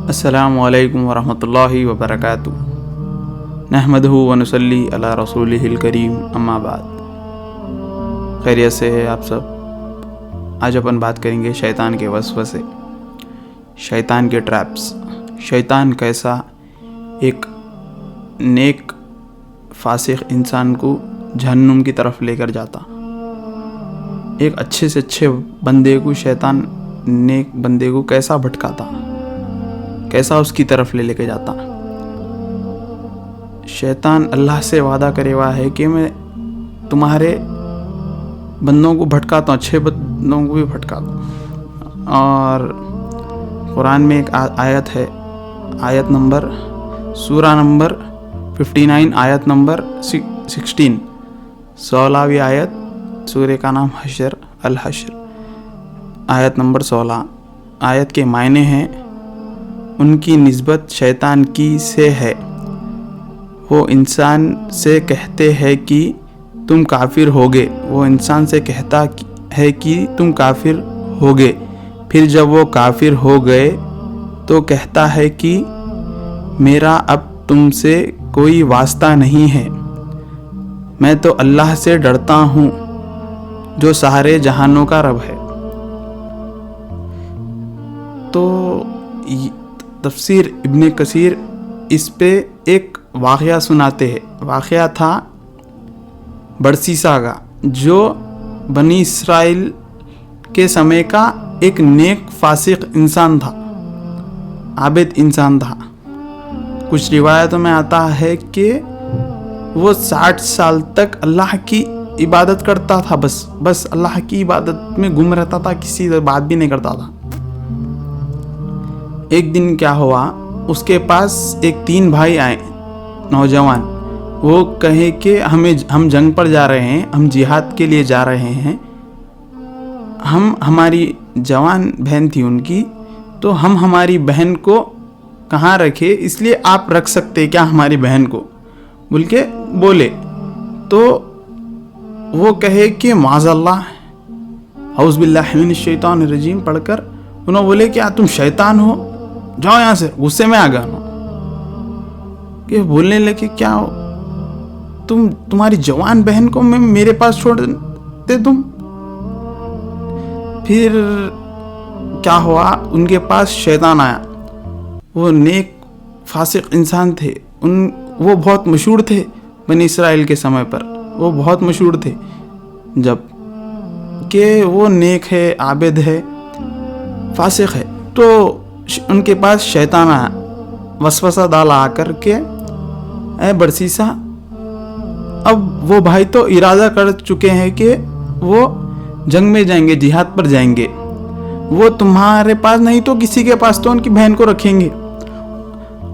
अस्सलामुअलैकुम वरहमतुल्लाहि वबरकातुहू। नहमदुहु व नुसल्ली अला रसूलिहिल करीम, अम्मा बाद। खैरियत से है आप सब। आज अपन बात करेंगे शैतान के वसवसे, शैतान के ट्रैप्स। शैतान कैसा एक नेक फासिक इंसान को जहन्नुम की तरफ लेकर जाता। एक अच्छे से अच्छे बंदे को शैतान नेक बंदे को कैसा भटकाता, कैसा उसकी तरफ ले लेके जाता। शैतान अल्लाह से वादा करे हुआ है कि मैं तुम्हारे बंदों को भटकाता हूँ, अच्छे बंदों को भी भटकाता हूँ। और कुरान में एक आयत है, आयत नंबर सूरा नंबर 59, आयत नंबर 16, 16वीं आयत। सूरे का नाम हशर, अल हशर, आयत नंबर 16। आयत के मायने हैं, उनकी निस्बत शैतान की से है। वो इंसान से कहते हैं कि तुम काफिर होगे। वो इंसान से कहता है कि तुम काफिर होगे। फिर जब वो काफिर हो गए तो कहता है कि मेरा अब तुमसे कोई वास्ता नहीं है, मैं तो अल्लाह से डरता हूँ जो सारे जहानों का रब है। तो तफसीर इब्ने कसीर इस पे एक वाक़या सुनाते हैं। वाक़या था बरसीसा का, जो बनी इसराइल के समय का एक नेक फासिक इंसान था, आबिद इंसान था। कुछ रिवायतों में आता है कि वो 60 साल तक अल्लाह की इबादत करता था। बस अल्लाह की इबादत में गुम रहता था, किसी बात भी नहीं करता था। एक दिन क्या हुआ, उसके पास एक 3 भाई आए, नौजवान। वो कहे कि हम जंग पर जा रहे हैं, हम जिहाद के लिए जा रहे हैं। हमारी जवान बहन थी उनकी, तो हम हमारी बहन को कहाँ रखे, इसलिए आप रख सकते क्या हमारी बहन को, बोल के बोले। तो वो कहे कि माज़अल्लाह औज़ु बिल्लाहि मिनश शैतानिर रजीम पढ़कर उन्होंने बोले क्या तुम शैतान हो, जाओ यहाँ से। गुस्से में आ गया कि बोलने लगे क्या हो, तुम्हारी जवान बहन को मैं मेरे पास छोड़ दे तुम। फिर क्या हुआ, उनके पास शैतान आया। वो नेक फासिक इंसान थे, वो बहुत मशहूर थे बनी इसराइल के समय पर। वो बहुत मशहूर थे जब कि वो नेक है, आबिद है, फासिक है। तो उनके पास शैतान आया, वसवसा डाला आकर के, ऐ बरसीसा, अब वो भाई तो इरादा कर चुके हैं कि वो जंग में जाएंगे, जिहाद पर जाएंगे। वो तुम्हारे पास नहीं तो किसी के पास तो उनकी बहन को रखेंगे।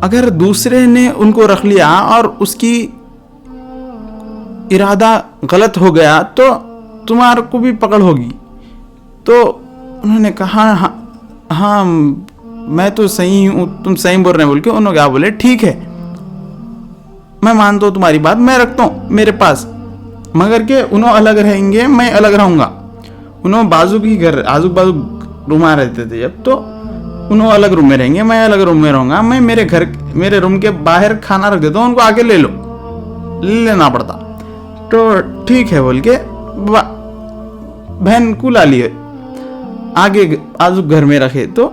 अगर दूसरे ने उनको रख लिया और उसकी इरादा गलत हो गया तो तुम्हारे को भी पकड़ होगी। तो उन्होंने कहा हाँ मैं तो सही हूँ, तुम सही बोल रहे हैं, बोल के उन्होंने क्या बोले, ठीक है मैं मानता हूँ तुम्हारी बात, मैं रखता हूँ मेरे पास, मगर के उन्होंने अलग रहेंगे, मैं अलग रहूँगा। उन्होंने बाजू रूम में रहते थे जब, तो उन्होंने अलग रूम में रहेंगे, मैं अलग रूम में रहूँगा। मैं मेरे रूम के बाहर खाना रख देता हूँ, उनको आके ले लेना पड़ता। तो ठीक है बोल के बहन को ला लिए, आगे आजू घर में रखे। तो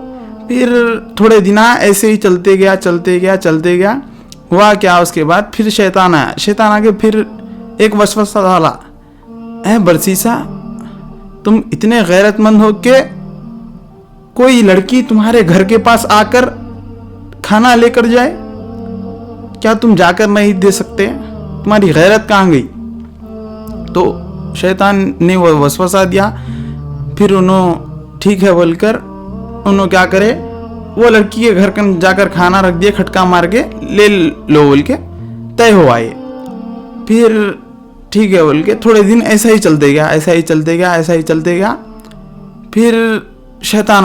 फिर थोड़े दिन ऐसे ही चलते गया। हुआ क्या, उसके बाद फिर शैतान आया। शैतान आके फिर एक वसवसा डाला, ऐ बरसीसा, तुम इतने गैरतमंद हो के कोई लड़की तुम्हारे घर के पास आकर खाना लेकर जाए, क्या तुम जाकर नहीं दे सकते? तुम्हारी गैरत कहाँ गई? तो शैतान ने वो वसवसा दिया। फिर उन्होंने ठीक है बोलकर उन्होंने क्या करे, वो लड़की के घर जाकर खाना रख दिया, खटका मार के ले लो बोल के तय हो आए। फिर ठीक है बोल के थोड़े दिन ऐसा ही चलते गया। फिर शैतान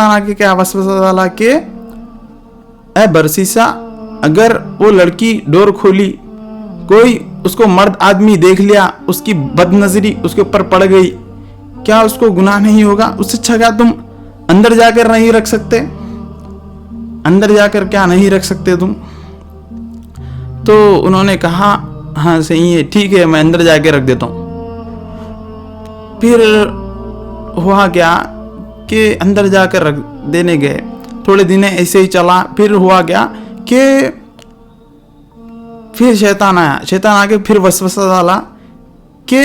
आके क्या वसवसा डाला कि ऐ बरसीसा, अगर वो लड़की डोर खोली, कोई उसको मर्द आदमी देख लिया, उसकी बदनजरी उसके ऊपर पड़ गई, क्या उसको गुनाह नहीं होगा? उससे अच्छा क्या तुम अंदर जाकर नहीं रख सकते? अंदर जाकर क्या नहीं रख सकते तुम? तो उन्होंने कहा हाँ सही है, ठीक है, मैं अंदर जाके रख देता हूँ। फिर हुआ क्या कि अंदर जाकर रख देने गए, थोड़े दिन ऐसे ही चला। फिर हुआ क्या कि फिर शैतान आया। शैतान आके फिर वसवसा डाला कि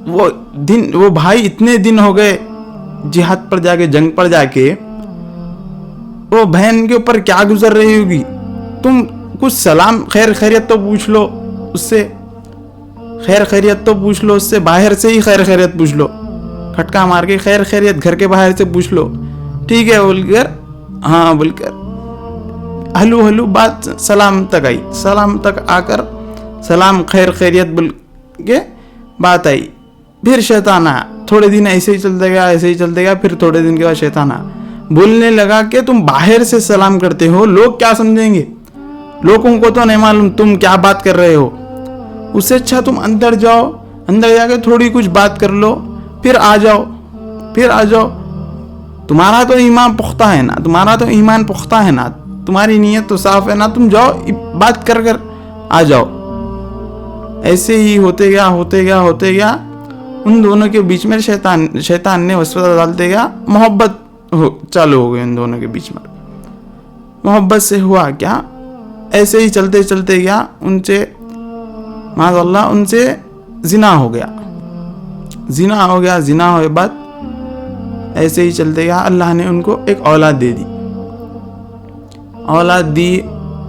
वो भाई इतने दिन हो गए जिहाद पर जाके, जंग पर जाके, वो बहन के ऊपर क्या गुजर रही होगी, तुम कुछ सलाम खैर खैरियत तो पूछ लो उससे, खैर खैरियत तो पूछ लो उससे, बाहर से ही खैर खैरियत पूछ लो, खटका मार के खैर खैरियत घर के बाहर से पूछ लो, ठीक है बोलकर, हाँ बोलकर हलू हलू बात सलाम तक आई। सलाम तक आकर सलाम खैर खैरियत बोल के बात आई। फिर शैतान आया। थोड़े दिन ऐसे ही चलते गया, ऐसे ही चलते गया। फिर थोड़े दिन के बाद शैतान आया, बोलने लगा कि तुम बाहर से सलाम करते हो, लोग क्या समझेंगे, लोगों को तो नहीं मालूम तुम क्या बात कर रहे हो, उससे अच्छा तुम अंदर जाओ, अंदर जाके थोड़ी कुछ बात कर लो, फिर आ जाओ, फिर आ जाओ। तुम्हारा तो ईमान पुख्ता है ना, तुम्हारा तो ईमान पुख्ता है ना, तुम्हारी नीयत तो साफ है ना, तुम जाओ बात कर कर आ जाओ। ऐसे ही होते गया, होते गया, होते गया। उन दोनों के बीच में शैतान ने वसवसा डालते गया, मोहब्बत चालू हो गई उन दोनों के बीच में। मोहब्बत से हुआ क्या, ऐसे ही चलते चलते गया, उनसे माज़अल्लाह उनसे जिना हो गया, जिना हो गया। जिना होने बाद ऐसे ही चलते गया, अल्लाह ने उनको एक औलाद दे दी, औलाद दी।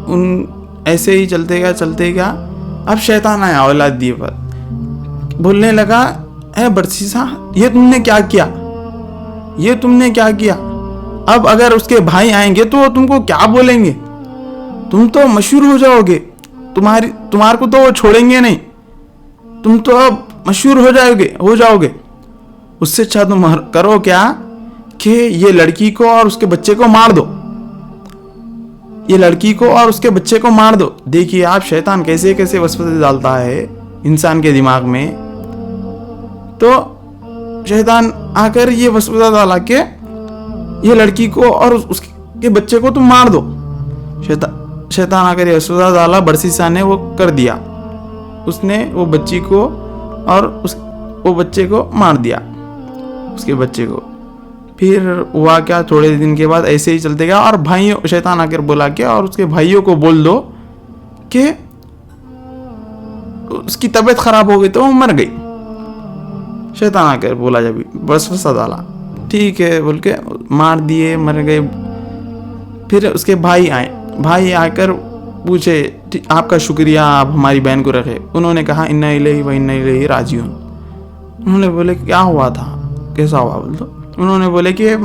उन ऐसे ही चलते गया, चलते गया। अब शैतान आया औलाद दिए पर, बोलने लगा, ए बरसीसा, ये तुमने क्या किया, ये तुमने क्या किया? अब अगर उसके भाई आएंगे तो तुमको क्या बोलेंगे, तुम तो मशहूर हो जाओगे, तुम्हारे को तो वो छोड़ेंगे नहीं, तुम तो अब मशहूर हो जाओगे। उससे अच्छा तुम करो क्या कि ये लड़की को और उसके बच्चे को मार दो, ये लड़की को और उसके बच्चे को मार दो। देखिए आप शैतान कैसे कैसे वसवसे डालता है इंसान के दिमाग में। तो शैतान आकर ये वसवसा डाला कि ये लड़की को और उसके बच्चे को तुम मार दो। शैतान आकर ये वसवसा डाला, बरसीसा ने वो कर दिया, उसने वो बच्ची को और वो बच्चे को मार दिया, उसके बच्चे को। फिर हुआ क्या, थोड़े दिन के बाद ऐसे ही चलते गया। और भाइयों, शैतान आकर बोला कि और उसके भाइयों को बोल दो कि उसकी तबीयत खराब हो गई तो वो मर गई। शैतान आकर बोला, जब वसवसा डाला, ठीक है बोल के मार दिए, मर गए। फिर उसके भाई आए, भाई आकर पूछे, आपका शुक्रिया, आप हमारी बहन को रखे। उन्होंने कहा इन्ना इलैहि व इन्ना इलैहि राजिऊन। उन्होंने बोले क्या हुआ था, कैसा हुआ बोल दो। उन्होंने बोले कि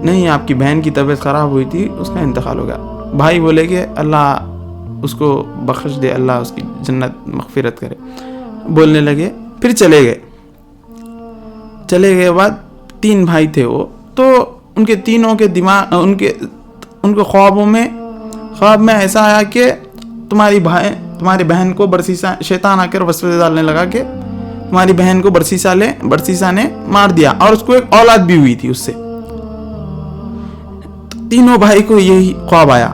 नहीं, आपकी बहन की तबीयत ख़राब हुई थी, उसका इंतकाल हो गया। भाई बोले कि अल्लाह उसको बख्श दे, अल्लाह उसकी जन्नत मग़फ़िरत करे। बोलने लगे, फिर चले गए। चले गए बाद 3 भाई थे वो, तो उनके तीनों के दिमाग, उनके ख्वाब में ऐसा आया कि तुम्हारी बहन को बरसीसा, शैतान आकर वसवसे डालने लगा कि तुम्हारी बहन को बरसीसा ने मार दिया और उसको एक औलाद भी हुई थी उससे। तीनों भाई को यही ख्वाब आया।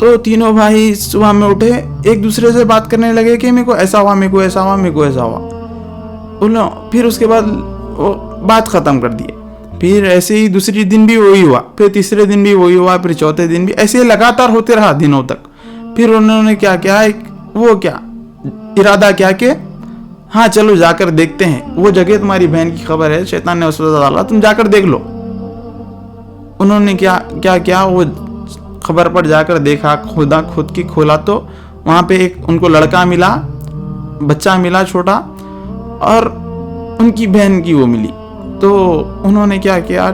तो तीनों भाई सुबह में उठे, एक दूसरे से बात करने लगे कि मेरे को ऐसा हुआ, मेरे को ऐसा हुआ, मेरे को ऐसा हुआ। फिर उसके बाद वो बात ख़त्म कर दिए। फिर ऐसे ही दूसरे दिन भी वही हुआ, फिर तीसरे दिन भी वही हुआ, फिर चौथे दिन भी ऐसे लगातार होते रहा दिनों तक। फिर उन्होंने क्या किया, इरादा किया कि हाँ चलो जाकर देखते हैं, वो जगह तुम्हारी बहन की खबर है, शैतान ने वसवसा डाला, तुम जाकर देख लो। उन्होंने क्या किया, वो खबर पर जाकर देखा, खुद की खोला तो वहाँ पे एक उनको लड़का मिला, बच्चा मिला छोटा, और उनकी बहन की वो मिली। तो उन्होंने क्या किया,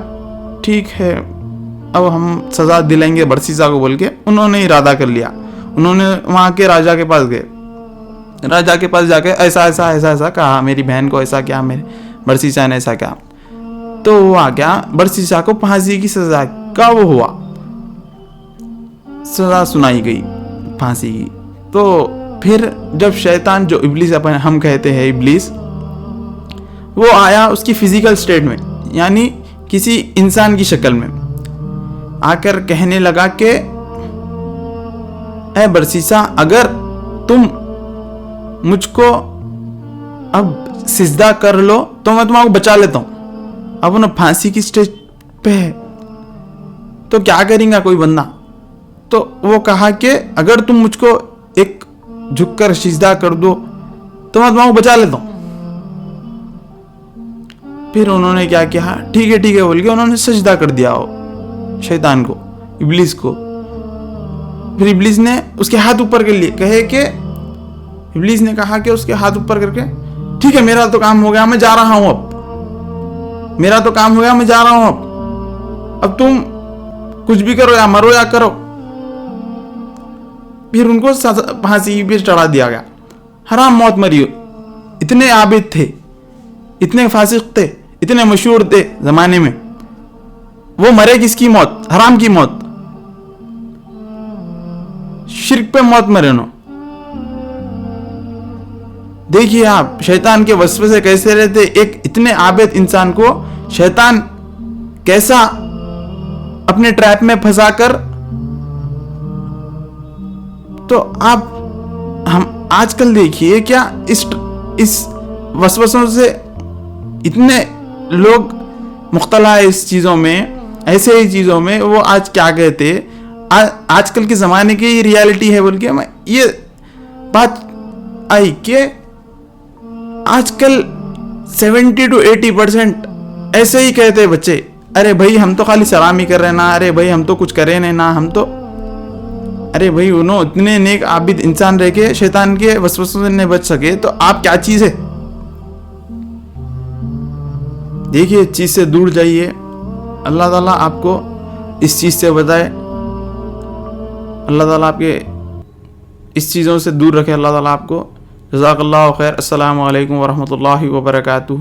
ठीक है अब हम सज़ा दिलाएंगे बरसीसा को बोल के उन्होंने इरादा कर लिया। उन्होंने वहाँ के राजा के पास गए, राजा के पास जाके ऐसा कहा, मेरी बहन को ऐसा क्या, मेरे बरसीसा ने ऐसा क्या। तो हुआ क्या, बरसीसा को फांसी की सजा का वो हुआ, सजा सुनाई गई फांसी की। तो फिर जब शैतान, जो इब्लीस हम कहते हैं इब्लीस, वो आया उसकी फिजिकल स्टेट में, यानी किसी इंसान की शक्ल में। आकर कहने लगा कि ऐ बरसीसा, अगर तुम मुझको अब सिजदा कर लो तो मैं तुम्हारा बचा लेता हूं। अब ना फांसी की स्टेज पे है तो क्या करेंगे कोई बंदा। तो वो कहा कि अगर तुम मुझको एक झुककर सिजदा कर दो तो मैं तुम्हारा बचा लेता हूं। फिर उन्होंने क्या किया, ठीक है बोल के उन्होंने सजदा कर दिया शैतान को, इब्लिस को। फिर इब्लिस ने उसके हाथ ऊपर कर लिए, कहे कि इब्लिस ने कहा कि उसके हाथ ऊपर करके, ठीक है मेरा तो काम हो गया, मैं जा रहा हूं, अब मेरा तो काम हो गया, मैं जा रहा हूं, अब तुम कुछ भी करो, या मरो या करो। फिर उनको फांसी पे चढ़ा दिया गया, हराम मौत मरी। इतने आबिद थे, इतने फासिक थे, इतने मशहूर थे जमाने में, वो मरे किसकी मौत? हराम की मौत, शिर्क पे मौत मरे उन्होंने। देखिए आप शैतान के वस्वे से कैसे रहते। एक इतने आबिद इंसान को शैतान कैसा अपने ट्रैप में फंसाकर। तो आप हम आजकल देखिए क्या इस वसवसों से इतने लोग मुख्तला है इस चीजों में, ऐसे ही चीजों में। वो आज क्या कहते, आजकल के जमाने की ये रियलिटी है बोल के मैं ये बात आई कि आजकल 70 to 80% ऐसे ही कहते हैं बच्चे, अरे भाई हम तो खाली सलामी कर रहे ना, अरे भाई हम तो कुछ करे नहीं ना, हम तो, अरे भाई उन्होंने इतने नेक आबिद इंसान रह के शैतान के वसवसों से नहीं बच सके तो आप क्या चीज है। देखिए इस चीज से दूर जाइए, अल्लाह ताला आपको इस चीज से बताए, अल्लाह ताला आपके इस चीज़ों से दूर रखे, अल्लाह ताला आपको। जज़ाकल्लाहु खैर। अस्सलामु अलैकुम वरहमतुल्लाहि वबरकातुहू।